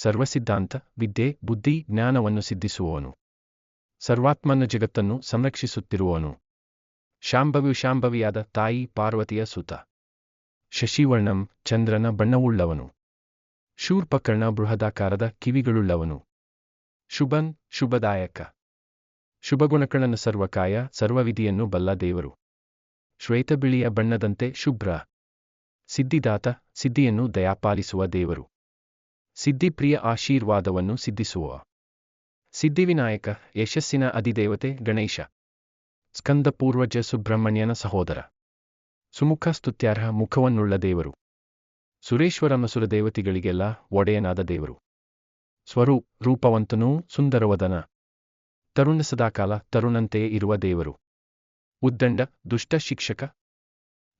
ಸರ್ವಸಿದ್ಧಾಂತ, ವಿದ್ಯೆ, ಬುದ್ಧಿ, ಜ್ಞಾನವನ್ನು ಸಿದ್ಧಿಸುವವನು. ಸರ್ವಾತ್ಮನ ಜಗತ್ತನ್ನು ಸಂರಕ್ಷಿಸುತ್ತಿರುವವನು. ಶಾಂಭವಿಯು ಶಾಂಭವಿಯಾದ ತಾಯಿ ಪಾರ್ವತಿಯ ಸುತ. ಶಶಿವರ್ಣಂ, ಚಂದ್ರನ ಬಣ್ಣವುಳ್ಳವನು. ಶೂರ್ಪಕರ್ಣ, ಬೃಹದಾಕಾರದ ಕಿವಿಗಳುಳ್ಳವನು. ಶುಭನ್, ಶುಭದಾಯಕ. ಶುಭಗುಣಕಳನ, ಸರ್ವಕಾಯ, ಸರ್ವವಿಧಿಯನ್ನು ಬಲ್ಲ ದೇವರು. ಶ್ವೇತಬಿಳಿಯ ಬಣ್ಣದಂತೆ ಶುಭ್ರ. ಸಿದ್ಧಿದಾತ, ಸಿದ್ಧಿಯನ್ನು ದಯಾಪಾಲಿಸುವ ದೇವರು. ಸಿದ್ಧಿಪ್ರಿಯ, ಆಶೀರ್ವಾದವನ್ನು ಸಿದ್ಧಿಸುವ. ಸಿದ್ಧಿವಿನಾಯಕ, ಯಶಸ್ಸಿನ ಅಧಿದೇವತೆ ಗಣೇಶ. ಸ್ಕಂದ ಪೂರ್ವಜ ಸುಬ್ರಹ್ಮಣ್ಯನ ಸಹೋದರ. ಸುಮುಖ, ಸ್ತುತ್ಯಾರ್ಹ ಮುಖವನ್ನುಳ್ಳ ದೇವರು. ಸುರೇಶ್ವರಮಸುರ ದೇವತೆಗಳಿಗೆಲ್ಲ ಒಡೆಯನಾದ ದೇವರು. ರೂಪವಂತನೂ ಸುಂದರವದನ. ತರುಣ, ಸದಾಕಾಲ ತರುಣಂತೆಯೇ ಇರುವ ದೇವರು. ಉದ್ದಂಡ, ದುಷ್ಟ ಶಿಕ್ಷಕ.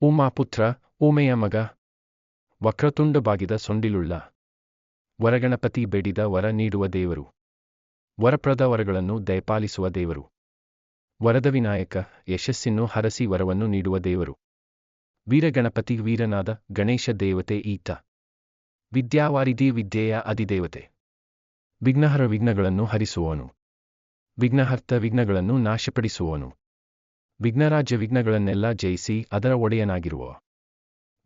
ಉಮಾಪುತ್ರ, ಉಮೆಯ ಮಗ. ವಕ್ರತುಂಡ, ಬಾಗಿದ ಸೊಂಡಿಲುಳ್ಳ. ವರಗಣಪತಿ, ಬೇಡಿದ ವರ ನೀಡುವ ದೇವರು. ವರಪ್ರದ ವರಗಳನ್ನು ದಯಪಾಲಿಸುವ ದೇವರು. ವರದ ವಿನಾಯಕ, ಯಶಸ್ಸನ್ನು ಹರಸಿ ವರವನ್ನು ನೀಡುವ ದೇವರು. ವೀರಗಣಪತಿ, ವೀರನಾದ ಗಣೇಶ ದೇವತೆ ಈತ. ವಿದ್ಯಾವಾರಿಧಿ, ವಿದ್ಯೆಯ ಅಧಿದೇವತೆ. ವಿಘ್ನಹರ, ವಿಘ್ನಗಳನ್ನು ಹರಿಸುವವನು. ವಿಘ್ನಹರ್ತ, ವಿಘ್ನಗಳನ್ನು ನಾಶಪಡಿಸುವವನು. ವಿಘ್ನರಾಜ, ವಿಘ್ನಗಳನ್ನೆಲ್ಲ ಜಯಿಸಿ ಅದರ ಒಡೆಯನಾಗಿರುವ.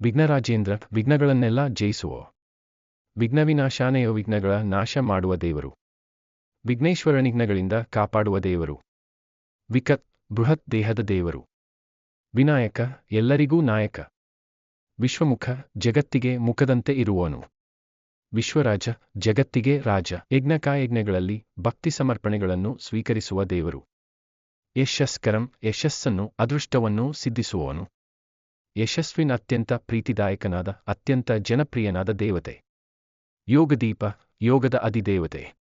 ವಿಘ್ನರಾಜೇಂದ್ರ, ವಿಘ್ನಗಳನ್ನೆಲ್ಲ ಜಯಿಸುವ. ವಿಘ್ನವಿನಾಶಾನೆಯ, ವಿಘ್ನಗಳ ನಾಶ ಮಾಡುವ ದೇವರು. ವಿಘ್ನೇಶ್ವರನಿಘ್ನಗಳಿಂದ ಕಾಪಾಡುವ ದೇವರು. ವಿಕತ್, ಬೃಹತ್ ದೇಹದ ದೇವರು. ವಿನಾಯಕ, ಎಲ್ಲರಿಗೂ ನಾಯಕ. ವಿಶ್ವಮುಖ, ಜಗತ್ತಿಗೆ ಮುಖದಂತೆ ಇರುವವನು. ವಿಶ್ವರಾಜ, ಜಗತ್ತಿಗೆ ರಾಜ. ಯಜ್ಞಕಾಯಜ್ಞಗಳಲ್ಲಿ ಭಕ್ತಿ ಸಮರ್ಪಣೆಗಳನ್ನು ಸ್ವೀಕರಿಸುವ ದೇವರು. ಯಶಸ್ಕರಂ, ಯಶಸ್ಸನ್ನು, ಅದೃಷ್ಟವನ್ನು ಸಿದ್ಧಿಸುವವನು. ಯಶಸ್ವಿನ, ಅತ್ಯಂತ ಪ್ರೀತಿದಾಯಕನಾದ, ಅತ್ಯಂತ ಜನಪ್ರಿಯನಾದ ದೇವತೆ. ಯೋಗದೀಪ, ಯೋಗದ ಅಧಿದೇವತೆ.